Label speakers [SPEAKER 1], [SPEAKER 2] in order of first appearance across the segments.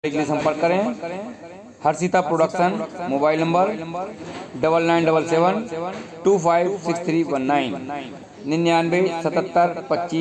[SPEAKER 1] के लिए संपर्क करें। Harshita production, mobile number 9977256319,
[SPEAKER 2] जगदानंदी।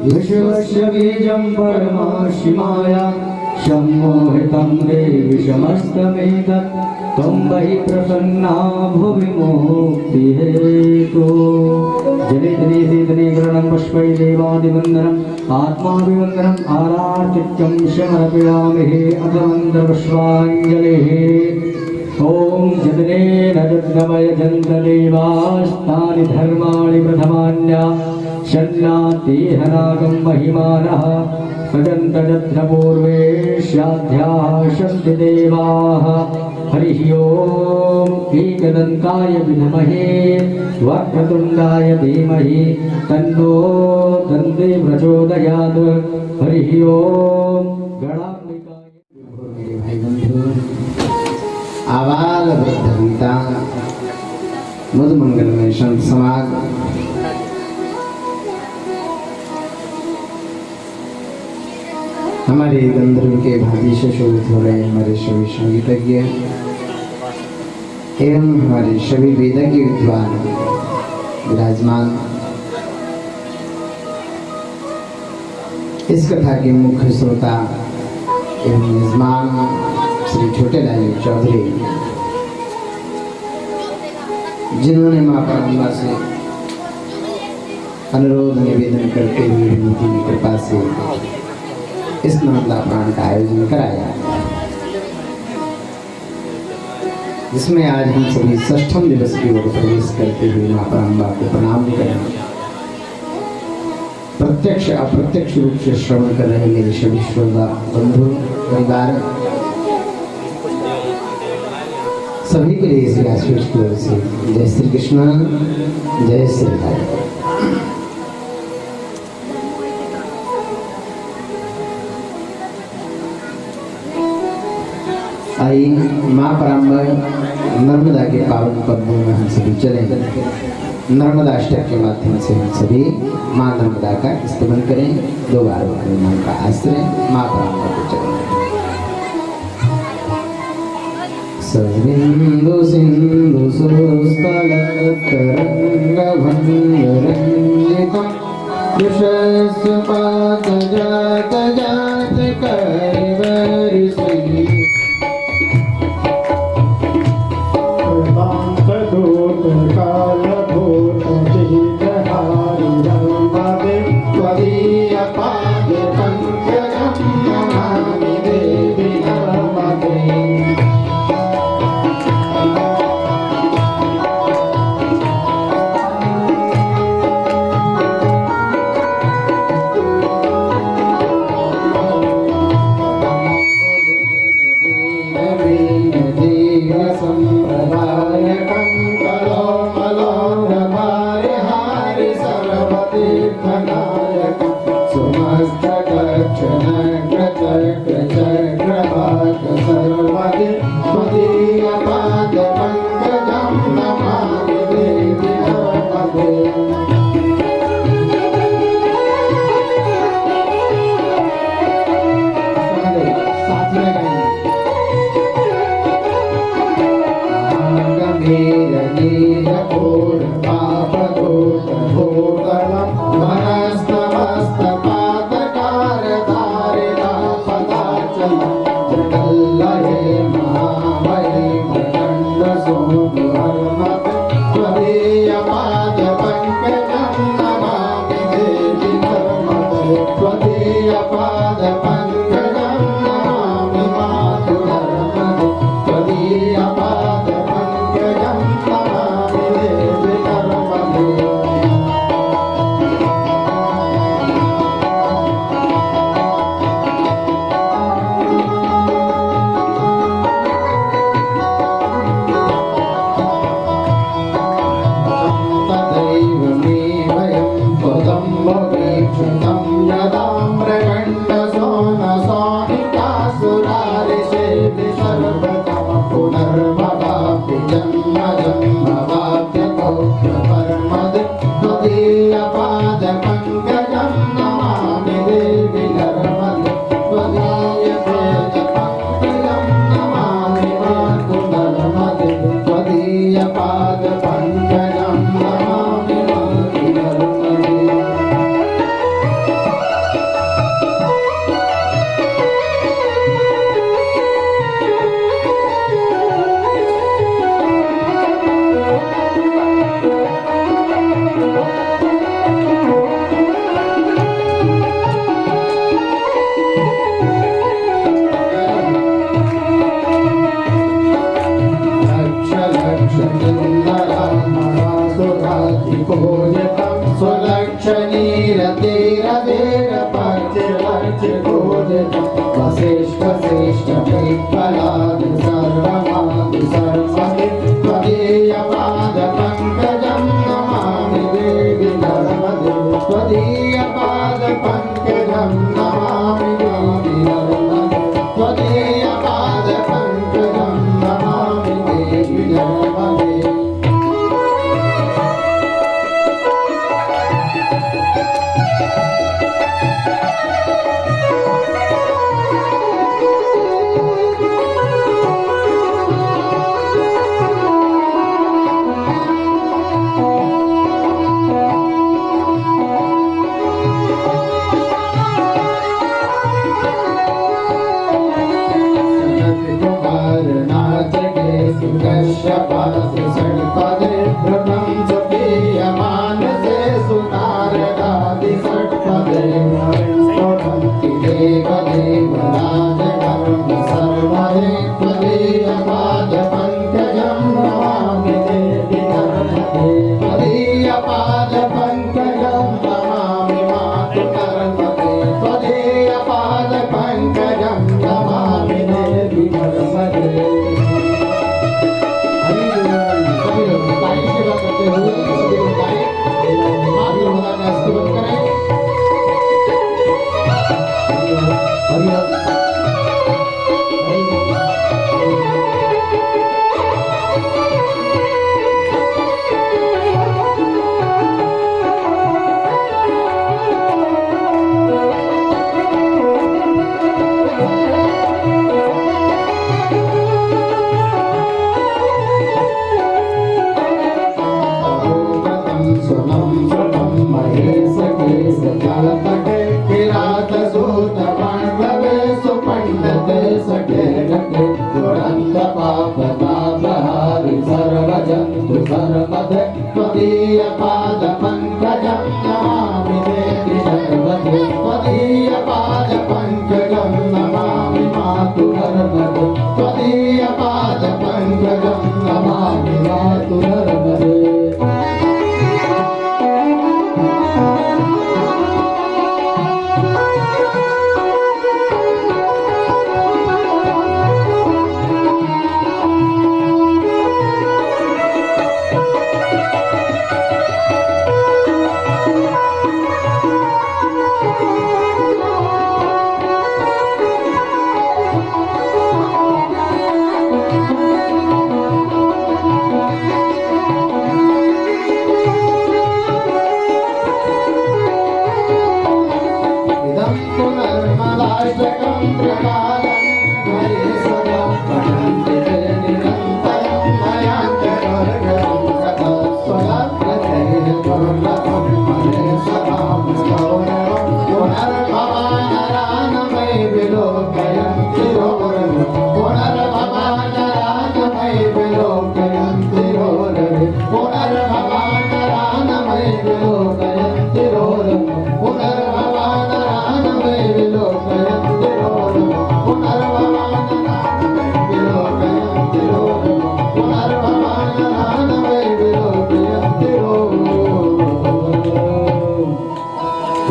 [SPEAKER 2] विश्वस्य बीजं परमाशिमाया सम्मोहितं देवि समस्तमेतत् त्वं वै प्रसन्ना भुवि मुक्तिहेतु जनितने सेतने गृणं पुष्पै देवादिवन्दनम् आत्माभिवन्दनम् आरार्चित्यं समर्पयामहे अथ मन्त्रपुष्पाञ्जलिः ॐ जतनेन जद्गमय जन्तदेवास्तानि धर्माणि प्रथमान्या शन्नातिहनागं महिमानः सजन्तजत्रपूर्वे स्याध्याः सन्ति देवाः हरिः ॐ एकदन्ताय विद्महे वक्रतुण्डाय धीमहि तन्नो दन्ते प्रचोदयात् हरिः ॐ गणाम्बिकाय।
[SPEAKER 3] मेरे भाई बंधु आबाल वृद्ध वनिता मधु मंगलमय संत समाज हमारे गंधर्व के भांति से शोभित हो रहे हमारे सभी संगीतज्ञ एवं हमारे सभी वेदज्ञ विद्वान विराजमान इस कथा के मुख्य श्रोता एवं मेजबान श्री छोटेलाल चौधरी जिन्होंने मां परम्बा से अनुरोध निवेदन करते हुए उनकी कृपा से इस नर्मदा पुराण का आयोजन कराया, जिसमें आज हम सभी षष्ठम दिवस की ओर प्रवेश करते हुए मां परम्बा को प्रणाम करें। प्रत्यक्ष अप्रत्यक्ष रूप से श्रवण कर रहे मेरे सभी श्रोता बंधु परिवार सभी के लिए श्री आशीष की ओर से जय श्री कृष्ण, जय श्री राम। आइए माँ परम्बा नर्मदा के पावन पद्मों में हम सभी चले। नर्मदा अष्टक के माध्यम से हम सभी माँ नर्मदा का स्तमन करें। दो बार माँ का आश्रय माँ परम्बा को चलें। सविंदु सिंधु सुस्थल तरंग भंगरंजितम विशस्य पात जात जात कैवरी सही
[SPEAKER 4] दूत काल भूत जिहित हारि
[SPEAKER 3] तीर्थनायक सुमस्त दक्षिण चक्रभाग सर्वदे त्वदीय पाद पंकजं नमामि देवी नर्मदे।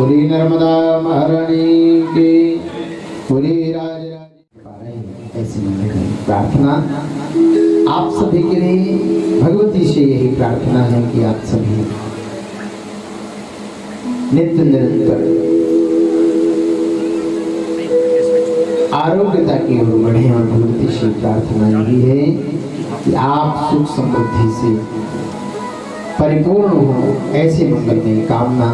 [SPEAKER 3] बोली नर्मदा महारानी की, बोली राज ऐसी प्रार्थना आप सभी के लिए भगवती से यही प्रार्थना है कि आप सभी नित्य निरंतर आरोग्यता की ओर बढ़े और भगवती से प्रार्थना यही है कि आप सुख समृद्धि से परिपूर्ण हो, ऐसे मंगलमय कामना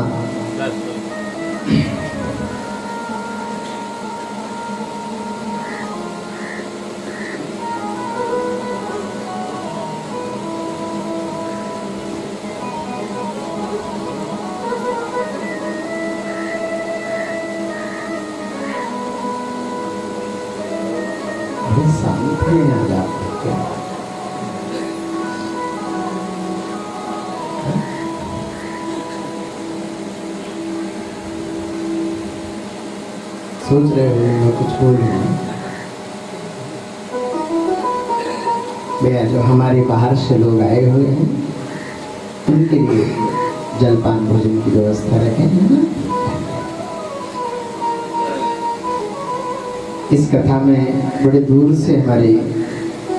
[SPEAKER 3] सोच रहे हो मैं कुछ बोल रहा हूँ भैया। जो हमारे बाहर से लोग आए हुए हैं उनके लिए जलपान भोजन की व्यवस्था रखें है ना। इस कथा में बड़े दूर से हमारे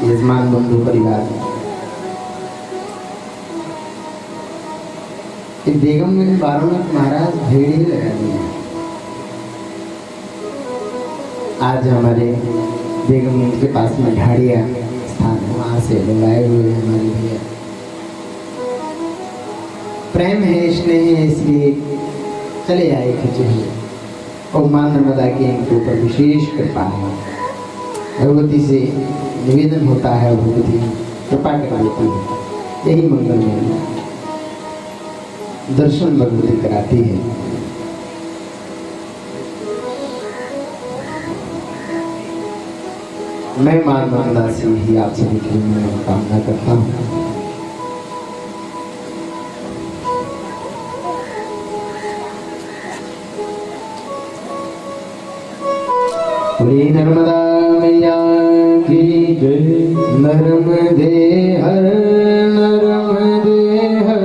[SPEAKER 3] यजमान बंधु परिवार बेगमगंज बारों महाराज भेड़ ही लगा दिए। आज हमारे बेगमगंज के पास में ढाड़िया स्थान है, वहाँ से लोग आए हुए हैं हमारे भैया। प्रेम है, स्नेह है, इसलिए चले आए खिंचे हुए। और मां नर्मदा की इनके ऊपर विशेष कृपा है। भगवती से निवेदन होता है, भगवती कृपा कर देती है। यही मंगल में दर्शन भगवती कराती है। मैं मां नर्मदा से ही आप सभी के लिए कामना करता हूँ। बोली नर्मदा मैया की जय। नर्मदे हर नर्मदे हर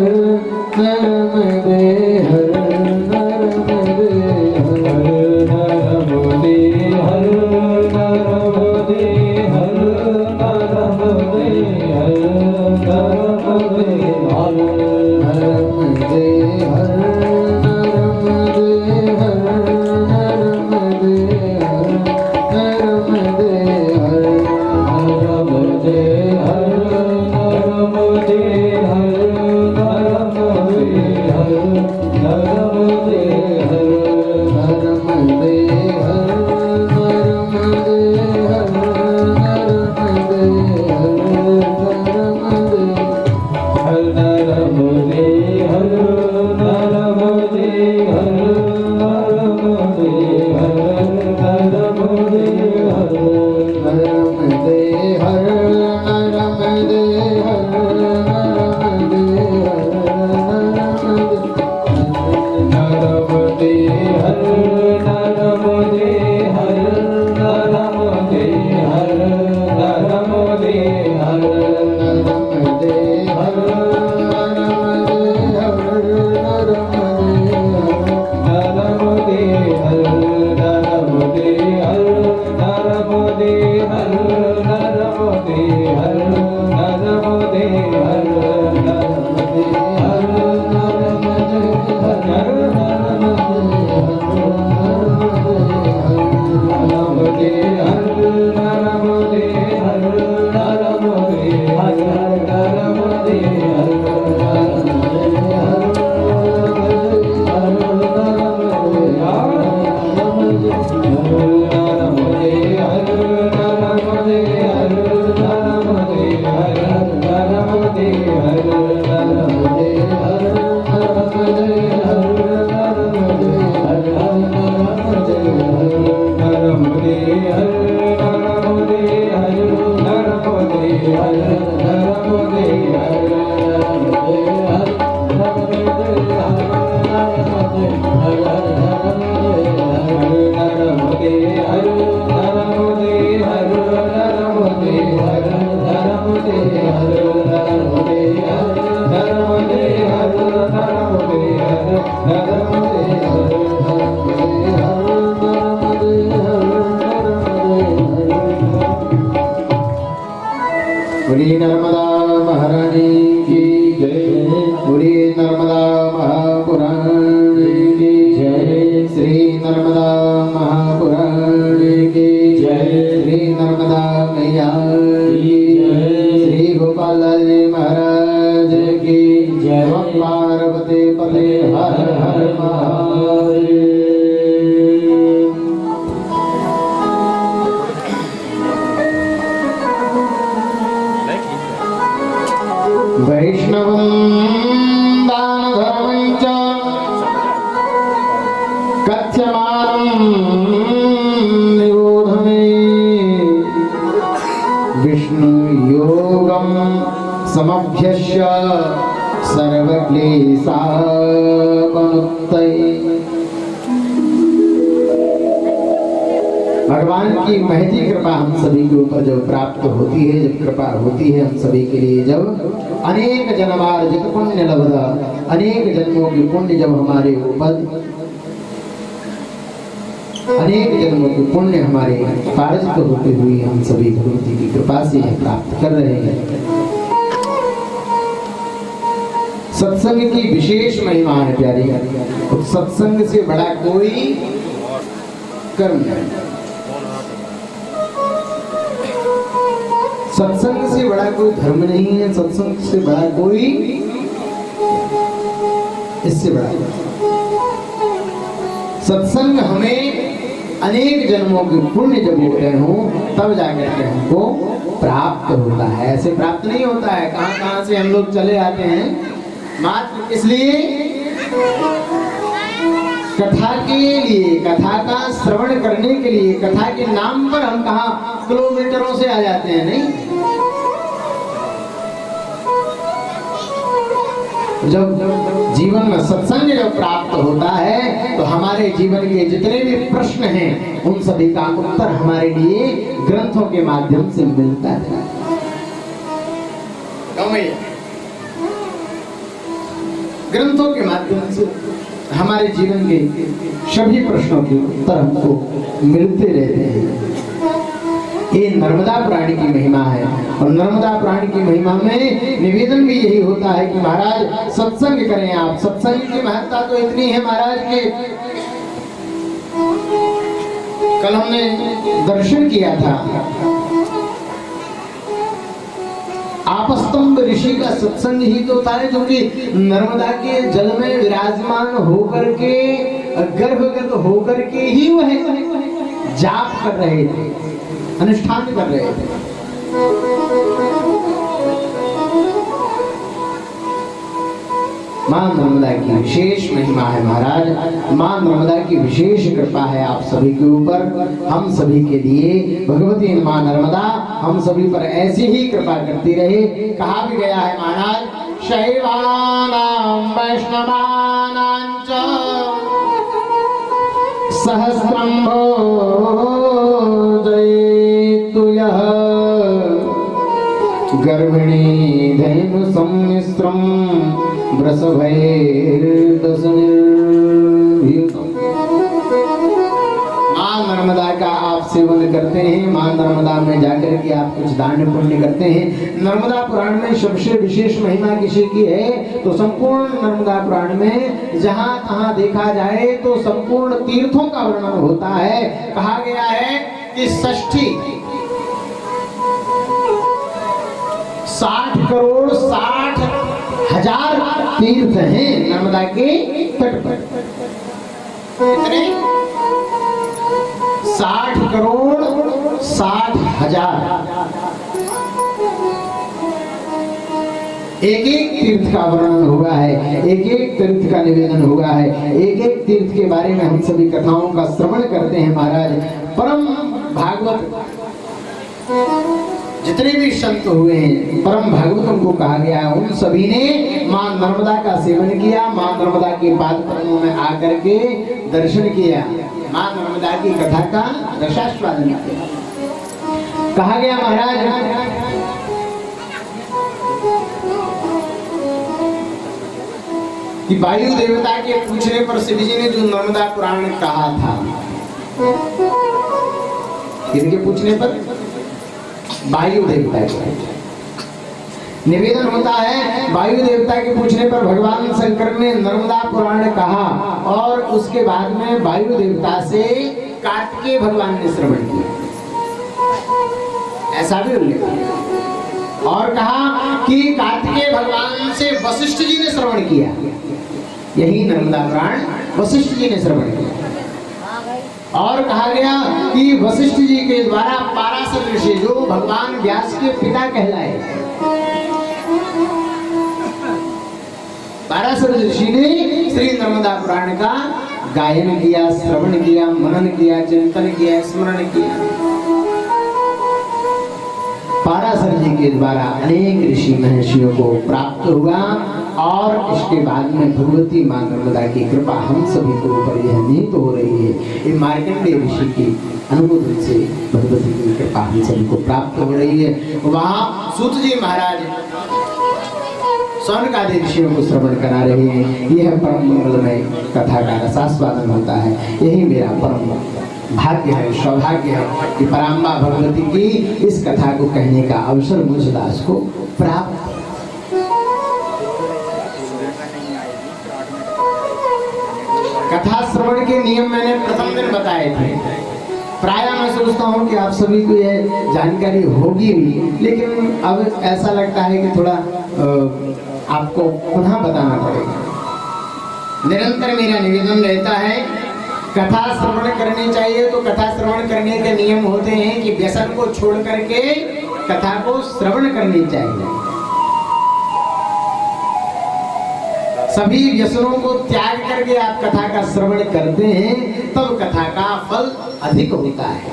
[SPEAKER 3] नर्मदे हर नर्मदे हर नर्मदे हर नर्मदे हर नर्मदे हर नर्मदे हर नर्मदे हर नर्मदे हर नर्मदे हर नर्मदे हर नर्मदे हर बोलिए नर्मदा महारानी की जय। बोलिए नर्मदा महापुराणी की जय। श्री नर्मदा महापुराणी की जय। श्री नर्मदा मैया की जय। श्री गोपाल जी महाराज की जय। पार्वती पते हर हर महादेव। वैष्णवं दानधर्मं च कथ्यमानं निरोध मे विष्णुयोगं समभ्यस्य सर्वक्लेशापनुत्तये। भगवान की महती कृपा हम सभी के ऊपर जब प्राप्त होती है, जब कृपा होती है हम सभी के लिए, जब अनेक जन्मार्जित पुण्य लब्धा, अनेक जन्मों की पुण्य जब हमारे ऊपर, अनेक जन्मों की पुण्य हमारे पार्जित होते हुए हम सभी भगवती की कृपा से प्राप्त कर रहे हैं। सत्संग की विशेष महिमा है प्यारी। तो सत्संग से बड़ा कोई कर्म नहीं, सत्संग से बड़ा कोई धर्म नहीं है, सत्संग से बड़ा कोई, इससे बड़ा सत्संग हमें अनेक जन्मों के पुण्य जब होते हों तब जाकर के हमको प्राप्त होता है। ऐसे प्राप्त नहीं होता है। कहां कहां से हम लोग चले आते हैं मात्र इसलिए कथा के लिए, कथा का श्रवण करने के लिए, कथा के नाम पर हम कहां किलोमीटरों से आ जाते हैं। नहीं, जब जीवन में सत्संग जब प्राप्त होता है तो हमारे जीवन के जितने भी प्रश्न हैं उन सभी का उत्तर हमारे लिए ग्रंथों के माध्यम से मिलता है। ग्रंथों के माध्यम से हमारे जीवन के सभी प्रश्नों के उत्तर हमको मिलते रहते हैं। ये नर्मदा पुराण की महिमा है। और नर्मदा पुराण की महिमा में निवेदन भी यही होता है कि महाराज सत्संग करें आप। सत्संग की महत्ता तो इतनी है महाराज के कल हमने दर्शन किया था। आपस्तंभ ऋषि का सत्संग ही तो था जो कि नर्मदा के जल में विराजमान होकर के, गर्भगत होकर के ही वह जाप कर रहे थे, अनुष्ठान कर रहे थे। मां नर्मदा की विशेष महिमा है महाराज। मां नर्मदा की विशेष कृपा है आप सभी के ऊपर, हम सभी के लिए। भगवती मां नर्मदा हम सभी पर ऐसी ही कृपा करती रहे। कहा भी गया है महाराज, शैवानां वैष्णवानां च सहस्रं भोजयेतु यः गर्भिणी धेनु सम्मिश्रं मां नर्मदा का आप सेवन करते हैं, मां नर्मदा में जाकर के आप कुछ दान पुण्य करते हैं। नर्मदा पुराण में सबसे विशेष महिमा किसी की है तो संपूर्ण नर्मदा पुराण में जहां तहां देखा जाए तो संपूर्ण तीर्थों का वर्णन होता है। कहा गया है कि 60 करोड़ 60,000 तीर्थ हैं नर्मदा के तट पर। कितने? 60 करोड़ 60,000। एक एक तीर्थ का वर्णन हुआ है, एक एक तीर्थ का निवेदन हुआ है, एक एक तीर्थ के बारे में हम सभी कथाओं का श्रवण करते हैं महाराज। परम भागवत जितने भी संत हुए हैं, परम भागवतों को कहा गया है, उन सभी ने मां नर्मदा का सेवन किया, मां नर्मदा के पाद पद्मों में आकर के दर्शन किया, मां नर्मदा की कथा का रसास्वादन किया। कहा गया महाराज कि वायु देवता के पूछने पर शिव जी ने जो नर्मदा पुराण कहा था, किसके पूछने पर? वायु देवता के। निवेदन होता है वायु देवता के पूछने पर भगवान शंकर ने नर्मदा पुराण कहा और उसके बाद में वायु देवता से कार्तिकेय भगवान ने श्रवण किया, ऐसा भी उल्लेख है। और कहा कि कार्तिकेय भगवान से वशिष्ठ जी ने श्रवण किया, यही नर्मदा पुराण वशिष्ठ जी ने श्रवण किया। और कहा गया कि वशिष्ठ जी के द्वारा पाराशर ऋषि जो भगवान व्यास के पिता कहलाए, पाराशर ऋषि ने श्री नर्मदा पुराण का गायन किया, श्रवण किया, मनन किया, चिंतन किया, स्मरण किया। पाराशर जी के द्वारा अनेक ऋषि महर्षियों को प्राप्त हुआ और इसके बाद में भगवती मां नर्मदा की कृपा हम सभी के ऊपर यह निहित हो रही है। ये मार्कंडेय ऋषि की अनुमोदन से भगवती की कृपा हम सभी को प्राप्त हो रही है। वहाँ सूत जी महाराज सौनकादि ऋषियों को श्रवण करा रहे हैं। यह परम मंगलमय कथा का रसास्वादन होता है। यही मेरा परम भाग्य है, सौभाग्य है कि पराम्बा भगवती की इस कथा को कहने का अवसर मुझ दास को प्राप्त। कथा श्रवण के नियम मैंने प्रथम दिन बताए थे। प्राय मैं सोचता हूँ कि आप सभी को यह जानकारी होगी भी, लेकिन अब ऐसा लगता है कि थोड़ा आपको पुनः बताना पड़ेगा। निरंतर मेरा निवेदन रहता है कथा श्रवण करनी चाहिए, तो कथा श्रवण करने के नियम होते हैं कि व्यसन को छोड़ करके कथा को श्रवण करनी चाहिए। सभी व्यसनों को त्याग करके आप कथा का श्रवण करते हैं, तब कथा का फल अधिक होता है।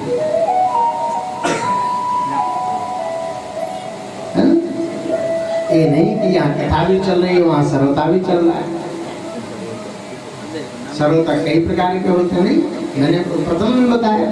[SPEAKER 3] ये नहीं कि यहाँ कथा भी चल रही है, वहाँ सर्वता भी चल रहा है। सर्वता कई प्रकार के होते हैं, नहीं मैंने प्रथम बताया।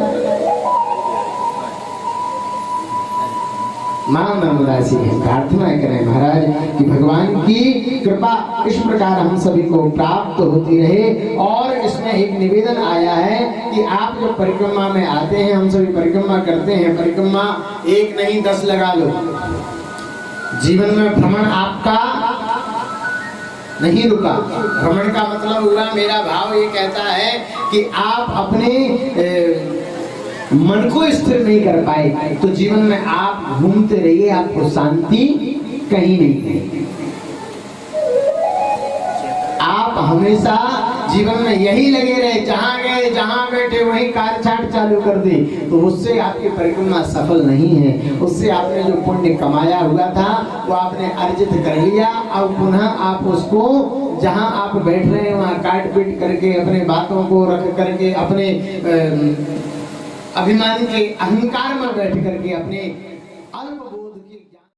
[SPEAKER 3] मां नर्मदा से प्रार्थना करें महाराज कि भगवान की कृपा इस प्रकार हम सभी को प्राप्त होती रहे। और इसमें एक निवेदन आया है कि आप जब परिक्रमा में आते हैं, हम सभी परिक्रमा करते हैं, परिक्रमा 1 नहीं 10 लगा लो। जीवन में भ्रमण आपका नहीं रुका। भ्रमण का मतलब हुआ, मेरा भाव ये कहता है कि आप अपने मन को स्थिर नहीं कर पाए, तो जीवन में आप घूमते रहिए, आपको शांति कहीं नहीं मिलेगी। आप हमेशा जीवन में यही लगे रहे, जहां गए जहां बैठे वहीं कार छाट चालू कर दी, तो उससे आपकी परिक्रमा सफल नहीं है। उससे आपने जो पुण्य कमाया हुआ था वो आपने अर्जित कर लिया। अब पुनः आप उसको जहां आप बैठ रहे हैं वहां काट पीट करके अपने बातों को रख करके अपने अभिमान के अहंकार में बैठ करके अपने